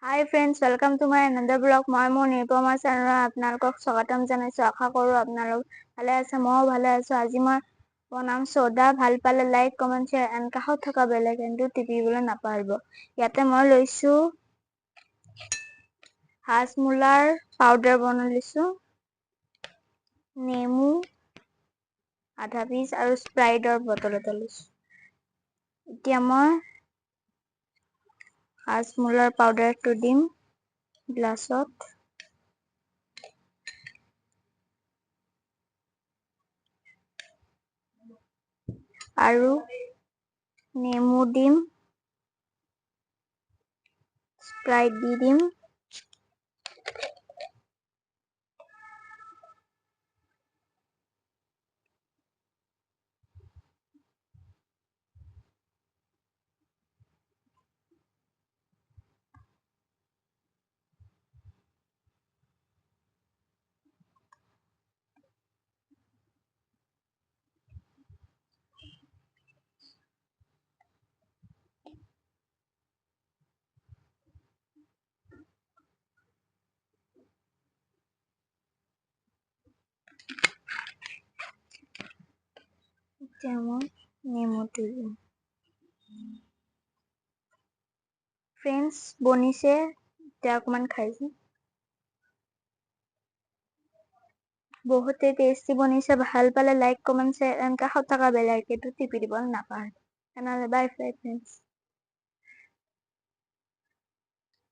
High friends, welcome to my another blog. মই মোৰ নিৰুপমা চেনেলত আপোনালোকক স্বাগতম জনাইছোঁ। আশা কৰোঁ আপোনালোক ভালে আছে, ময়ো ভালে আছোঁ। আজি মই বনাম চ'দা। ভাল পালে লাইক, কমেণ্ট, শ্বেয়াৰ এণ্ড কাষত থকা বেল আইকনটো টিপিবলৈ নাপাহৰিব। ইয়াতে মই লৈছোঁ হাজমোলাৰ পাউডাৰ বনাই লৈছোঁ, নেমু আধা পিচ আৰু স্প্ৰাইটৰ বটল এটা লৈছোঁ। এতিয়া মই হাজমোলাৰ পাউডাৰটো দিম গ্লাছত। আৰু নেমু দিম, স্প্ৰাইট দি দিম, এতিয়া মই নেমুটো দিম। ফ্ৰেণ্ডছ বনিছে, এতিয়া অকণমান খাইছোঁ। বহুতে টেষ্টি বনিছে। ভাল পালে লাইক, কমেণ্ট, শ্বেয়াৰ এণ্ড কাষত থকা বেল আইকনটো টিপি দিব নাপাহৰিব। তেনেহ'লে বাই বাই ফ্ৰেণ্ডছ।